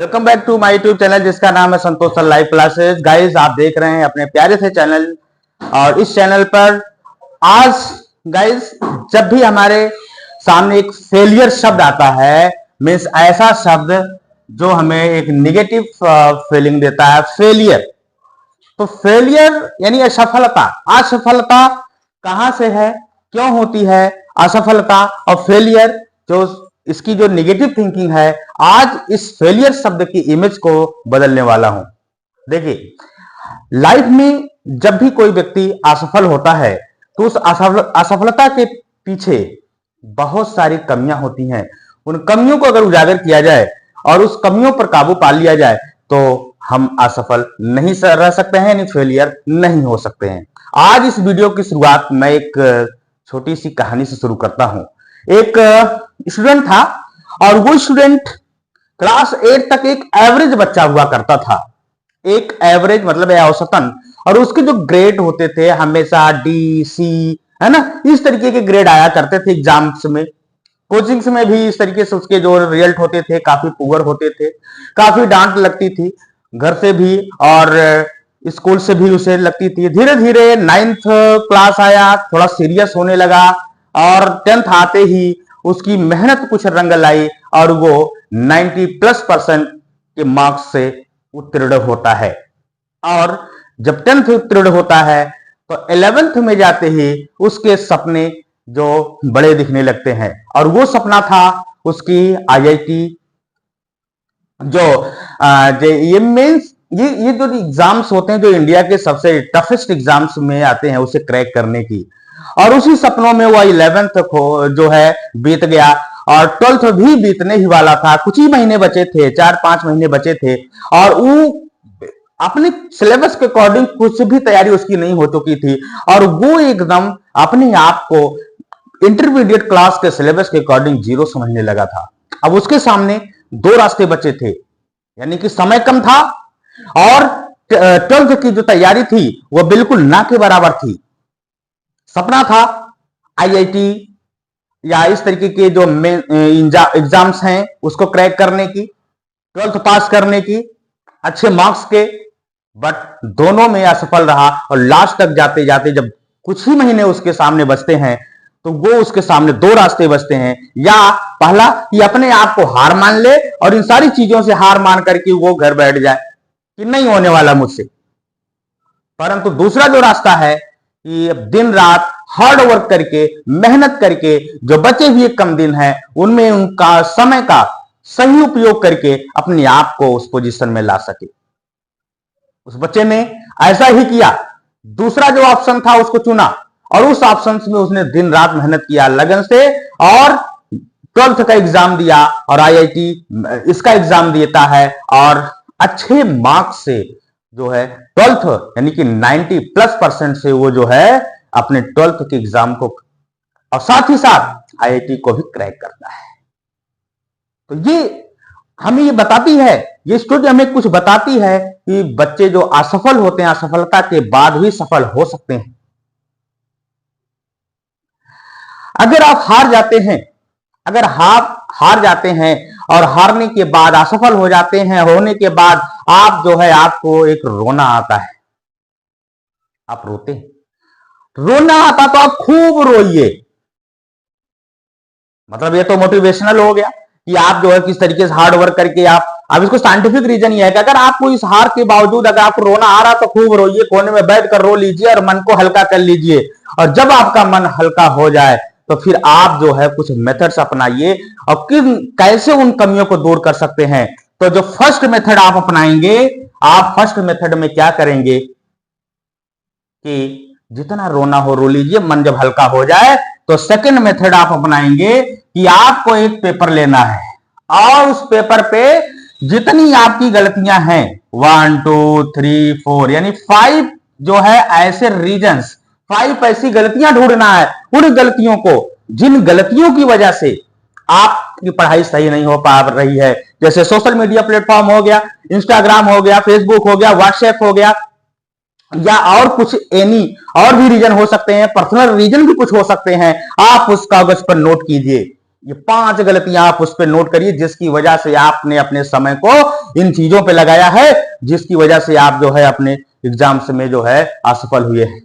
Welcome back to my YouTube channel जिसका नाम है Santosh sir live classes. Guys आप देख रहे हैं अपने प्यारे से चैनल, और इस चैनल पर आज गाइस जब भी हमारे सामने एक फेलियर शब्द आता है, मीन्स ऐसा शब्द जो हमें एक निगेटिव फीलिंग देता है, फेलियर। तो फेलियर यानी असफलता। असफलता कहां से है, क्यों होती है असफलता और फेलियर, जो इसकी जो निगेटिव थिंकिंग है, आज इस फेलियर शब्द की इमेज को बदलने वाला हूं। देखिए, लाइफ में जब भी कोई व्यक्ति असफल होता है तो उस असफलता के पीछे बहुत सारी कमियां होती हैं। उन कमियों को अगर उजागर किया जाए और उस कमियों पर काबू पा लिया जाए तो हम असफल नहीं रह सकते हैं, यानी फेलियर नहीं हो सकते हैं। आज इस वीडियो की शुरुआत मैं एक छोटी सी कहानी से शुरू करता हूं। एक स्टूडेंट था और वो स्टूडेंट क्लास 8 तक एक एवरेज बच्चा हुआ करता था। एक एवरेज मतलब औसतन, और उसके जो ग्रेड होते थे हमेशा डी सी, है ना, इस तरीके के ग्रेड आया करते थे एग्जाम्स में। कोचिंग्स में भी इस तरीके से उसके जो रिजल्ट होते थे काफी पुअर होते थे, काफी डांट लगती थी घर से भी और स्कूल से भी उसे लगती थी। धीरे धीरे 9th क्लास आया, थोड़ा सीरियस होने लगा और 10th आते ही उसकी मेहनत कुछ रंग लाई और वो 90+% के मार्क्स से उत्तीर्ण होता है। और जब 10th उत्तीर्ण होता है तो 11th में जाते ही उसके सपने जो बड़े दिखने लगते हैं, और वो सपना था उसकी IIT, जो ये मीन्स ये जो एग्जाम्स होते हैं जो इंडिया के सबसे टफेस्ट एग्जाम्स में आते हैं, उसे क्रैक करने की। और उसी सपनों में वो 11th जो है बीत गया और 12th भी बीतने ही वाला था। कुछ ही महीने बचे थे, 4-5 महीने बचे थे, और वो अपने सिलेबस के अकॉर्डिंग कुछ भी तैयारी उसकी नहीं हो चुकी थी और वो एकदम अपने आप को इंटरमीडिएट क्लास के सिलेबस के अकॉर्डिंग जीरो समझने लगा था। अब उसके सामने दो रास्ते बचे थे, यानी कि समय कम था और 12th की जो तैयारी थी वो बिल्कुल ना के बराबर थी। सपना था IIT या इस तरीके के जो एग्जाम्स हैं उसको क्रैक करने की, 12th पास करने की अच्छे मार्क्स के, बट दोनों में असफल रहा। और लास्ट तक जाते जाते जब कुछ ही महीने उसके सामने बचते हैं तो वो उसके सामने दो रास्ते बचते हैं। या पहला कि अपने आप को हार मान ले और इन सारी चीजों से हार मान करके वो घर बैठ जाए कि नहीं होने वाला मुझसे। परंतु दूसरा जो रास्ता है कि दिन रात हार्ड वर्क करके, मेहनत करके, जो बचे हुए कम दिन हैं उनमें उनका समय का सही उपयोग करके अपने आप को उस पोजीशन में ला सके। उस बच्चे ने ऐसा ही किया, दूसरा जो ऑप्शन था उसको चुना और उस ऑप्शन में उसने दिन रात मेहनत किया लगन से और 12th का एग्जाम दिया और IIT इसका एग्जाम देता है और अच्छे मार्क्स से जो है 12th यानी कि 90+% से वो जो है अपने 12th के एग्जाम को और साथ ही साथ IIT को भी क्रैक करता है। तो ये हमें ये बताती है, ये स्टोरी हमें कुछ बताती है कि बच्चे जो असफल होते हैं असफलता के बाद भी सफल हो सकते हैं। अगर आप हार जाते हैं, अगर हार जाते हैं और हारने के बाद असफल हो जाते हैं, होने के बाद आप जो है आपको एक रोना आता है, आप रोते हैं, रोना आता तो आप खूब रोइए। मतलब ये तो मोटिवेशनल हो गया कि आप जो है किस तरीके से हार्ड वर्क करके आप इसको साइंटिफिक रीजन ये है कि अगर आपको इस हार के बावजूद अगर आपको रोना आ रहा तो खूब रोइए, कोने में बैठकर रो लीजिए और मन को हल्का कर लीजिए। और जब आपका मन हल्का हो जाए तो फिर आप जो है कुछ मेथड्स अपनाइए और कैसे उन कमियों को दूर कर सकते हैं। तो जो फर्स्ट मेथड आप अपनाएंगे, आप फर्स्ट मेथड में क्या करेंगे कि जितना रोना हो रो लीजिए, मन जब हल्का हो जाए तो सेकंड मेथड आप अपनाएंगे कि आपको एक पेपर लेना है और उस पेपर पे जितनी आपकी गलतियां हैं 1 2 3 4 यानी 5 जो है ऐसे रीजंस, 5 ऐसी गलतियां ढूंढना है। उन गलतियों को, जिन गलतियों की वजह से आपकी पढ़ाई सही नहीं हो पा रही है, जैसे सोशल मीडिया प्लेटफॉर्म हो गया, इंस्टाग्राम हो गया, फेसबुक हो गया, व्हाट्सएप हो गया, या और कुछ एनी और भी रीजन हो सकते हैं, पर्सनल रीजन भी कुछ हो सकते हैं, आप उस कागज पर नोट कीजिए ये 5 गलतियां आप उस पर नोट करिए जिसकी वजह से आपने अपने समय को इन चीजों पे लगाया है, जिसकी वजह से आप जो है अपने एग्जाम्स में जो है असफल हुए हैं।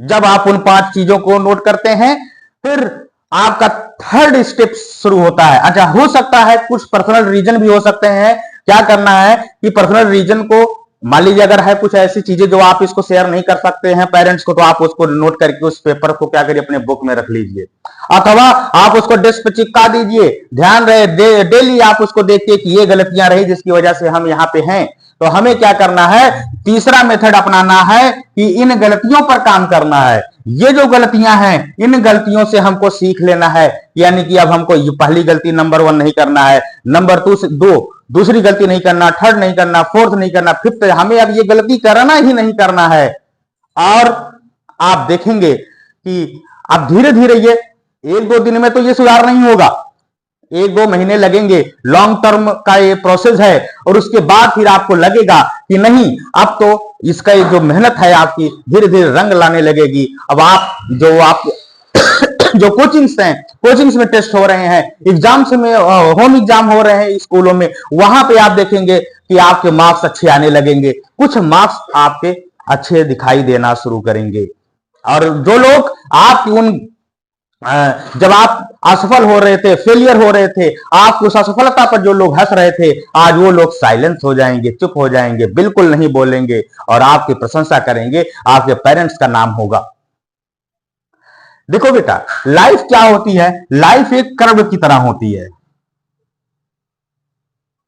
जब आप उन 5 चीजों को नोट करते हैं, फिर आपका थर्ड स्टेप शुरू होता है। अच्छा, हो सकता है कुछ पर्सनल रीजन भी हो सकते हैं। क्या करना है कि पर्सनल रीजन को, मान लीजिए अगर है कुछ ऐसी चीजें जो आप इसको शेयर नहीं कर सकते हैं पेरेंट्स को, तो आप उसको नोट करके उस पेपर को क्या करिए, अपने बुक में रख लीजिए, अथवा आप उसको डेस्क पे चिपका दीजिए। ध्यान रहे डेली आप उसको देखिए कि ये गलतियां रही जिसकी वजह से हम यहाँ पे हैं। तो हमें क्या करना है, तीसरा मेथड अपनाना है कि इन गलतियों पर काम करना है। ये जो गलतियां हैं, इन गलतियों से हमको सीख लेना है। यानी कि अब हमको ये पहली गलती नंबर 1 नहीं करना है, नंबर 2 दूसरी गलती नहीं करना, थर्ड नहीं करना, फोर्थ नहीं करना, फिफ्थ, हमें अब ये गलती करना ही नहीं करना है। और आप देखेंगे कि अब धीरे धीरे ये 1-2 दिन में तो ये सुधार नहीं होगा, 1-2 महीने लगेंगे, लॉन्ग टर्म का ये प्रोसेस है। और उसके बाद फिर आपको लगेगा कि नहीं, अब तो इसका जो मेहनत है आपकी धीरे धीरे रंग लाने लगेगी। अब आप जो कोचिंग्स हैं, कोचिंग्स में टेस्ट हो रहे हैं, एग्जाम्स में, होम एग्जाम हो रहे हैं स्कूलों में, वहां पे आप देखेंगे कि आपके मार्क्स अच्छे आने लगेंगे, कुछ मार्क्स आपके अच्छे दिखाई देना शुरू करेंगे। और जो लोग आपकी उन जब आप असफल हो रहे थे, फेलियर हो रहे थे, आप उस असफलता पर जो लोग हंस रहे थे, आज वो लोग साइलेंस हो जाएंगे, चुप हो जाएंगे, बिल्कुल नहीं बोलेंगे और आपकी प्रशंसा करेंगे, आपके पेरेंट्स का नाम होगा। देखो बेटा, लाइफ क्या होती है, लाइफ एक कर्व की तरह होती है।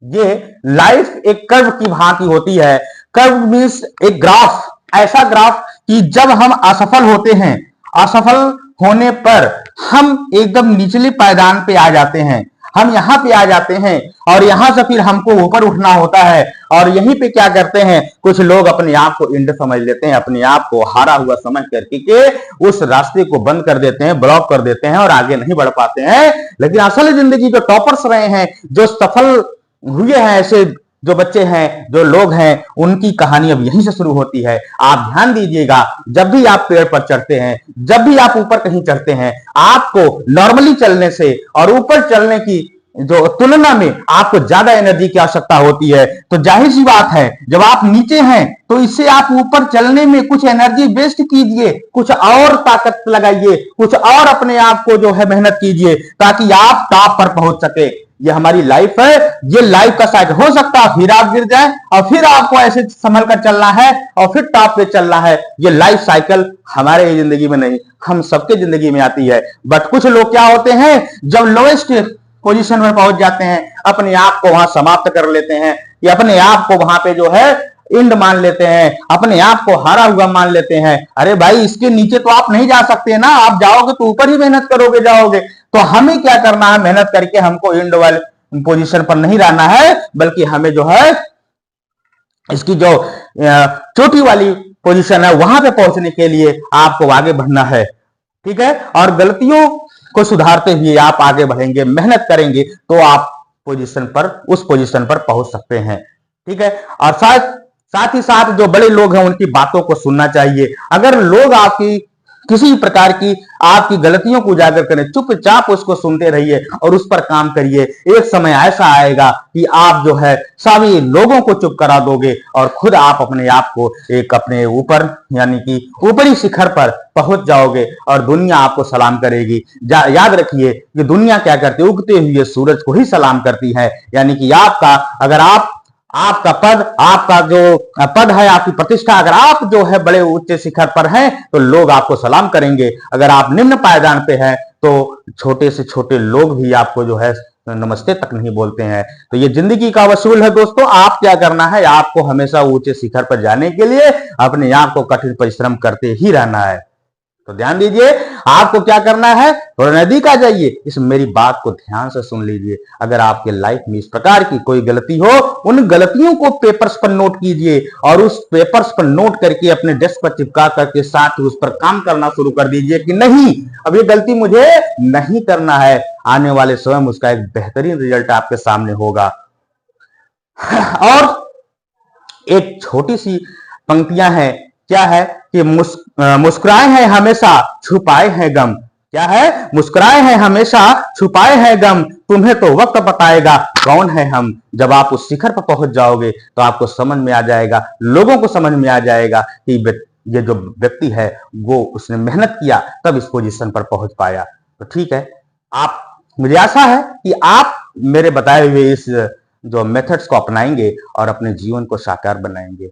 ये लाइफ एक कर्व की भांति होती है। कर्व मीन्स एक ग्राफ, ऐसा ग्राफ कि जब हम असफल होते हैं, असफल होने पर हम एकदम निचले पायदान पे आ जाते हैं, हम यहां पे आ जाते हैं और यहां से फिर हमको ऊपर उठना होता है। और यहीं पे क्या करते हैं, कुछ लोग अपने आप को इंड समझ लेते हैं, अपने आप को हारा हुआ समझ करके के उस रास्ते को बंद कर देते हैं, ब्लॉक कर देते हैं और आगे नहीं बढ़ पाते हैं। लेकिन असल जिंदगी जो टॉपर्स रहे हैं, जो सफल हुए हैं, ऐसे जो बच्चे हैं, जो लोग हैं, उनकी कहानी अब यहीं से शुरू होती है। आप ध्यान दीजिएगा, जब भी आप पेड़ पर चढ़ते हैं, जब भी आप ऊपर कहीं चढ़ते हैं, आपको नॉर्मली चलने से और ऊपर चलने की जो तुलना में आपको ज्यादा एनर्जी की आवश्यकता होती है। तो जाहिर सी बात है, जब आप नीचे हैं तो इससे आप ऊपर चलने में कुछ एनर्जी वेस्ट कीजिए, कुछ और ताकत लगाइए, कुछ और अपने आप को जो है मेहनत कीजिए, ताकि आप टॉप पर पहुंच सके। ये हमारी लाइफ है, ये लाइफ का साइकिल। हो सकता है फिर आप गिर जाए और फिर आपको ऐसे संभल कर चलना है और फिर टॉप पे चलना है। ये लाइफ साइकिल हमारे जिंदगी में नहीं, हम सबके जिंदगी में आती है। बट कुछ लोग क्या होते हैं, जब लोएस्ट पोजीशन में पहुंच जाते हैं, अपने आप को वहां समाप्त कर लेते हैं, या अपने आप को वहां पे जो है इंड मान लेते हैं, अपने आप को हारा हुआ मान लेते हैं। अरे भाई, इसके नीचे तो आप नहीं जा सकते ना, आप जाओगे तो ऊपर ही मेहनत करोगे, जाओगे। तो हमें क्या करना है, मेहनत करके हमको इंड वाले पोजीशन पर नहीं रहना है, बल्कि हमें जो है इसकी जो चोटी वाली पोजीशन है वहां पे पहुंचने के लिए आपको आगे बढ़ना है। ठीक है, और गलतियों को सुधारते हुए आप आगे बढ़ेंगे, मेहनत करेंगे, तो आप उस पोजीशन पर पहुंच सकते हैं। ठीक है, और साथ ही साथ जो बड़े लोग हैं उनकी बातों को सुनना चाहिए। अगर लोग आपकी किसी प्रकार की आपकी गलतियों को उजागर करें, चुपचाप उसको सुनते रहिए और उस पर काम करिए। एक समय ऐसा आएगा कि आप जो है सभी लोगों को चुप करा दोगे और खुद आप अपने आप को एक अपने ऊपर, यानी कि ऊपरी शिखर पर पहुंच जाओगे और दुनिया आपको सलाम करेगी। याद रखिए कि दुनिया क्या करती है, उगते हुए सूरज को ही सलाम करती है। यानी कि अगर आपका जो पद है, आपकी प्रतिष्ठा, अगर आप जो है बड़े उच्च शिखर पर हैं तो लोग आपको सलाम करेंगे। अगर आप निम्न पायदान पे हैं तो छोटे से छोटे लोग भी आपको जो है नमस्ते तक नहीं बोलते हैं। तो ये जिंदगी का वसूल है दोस्तों। आप क्या करना है, आपको हमेशा ऊंचे शिखर पर जाने के लिए अपने आप को कठिन परिश्रम करते ही रहना है। तो ध्यान दीजिए, आपको क्या करना है, थोड़ा नजदीक आ जाइए, इस मेरी बात को ध्यान से सुन लीजिए। अगर आपके लाइफ में इस प्रकार की कोई गलती हो, उन गलतियों को पेपर्स पर नोट कीजिए और उस पेपर्स पर नोट करके अपने डेस्क पर चिपका करके साथ ही उस पर काम करना शुरू कर दीजिए कि नहीं, अब ये गलती मुझे नहीं करना है। आने वाले समय में उसका एक बेहतरीन रिजल्ट आपके सामने होगा। और एक छोटी सी पंक्तियां हैं, क्या है कि मुस्कुराए हैं हमेशा, छुपाए हैं गम, क्या है, मुस्कुराए हैं हमेशा, छुपाए हैं गम, तुम्हें तो वक्त बताएगा कौन है हम। जब आप उस शिखर पर पहुंच जाओगे तो आपको समझ में आ जाएगा, लोगों को समझ में आ जाएगा कि ये जो व्यक्ति है वो उसने मेहनत किया तब इस पोजीशन पर पहुंच पाया। तो ठीक है, आप, मुझे आशा है कि आप मेरे बताए हुए इस जो मेथड्स को अपनाएंगे और अपने जीवन को साकार बनाएंगे।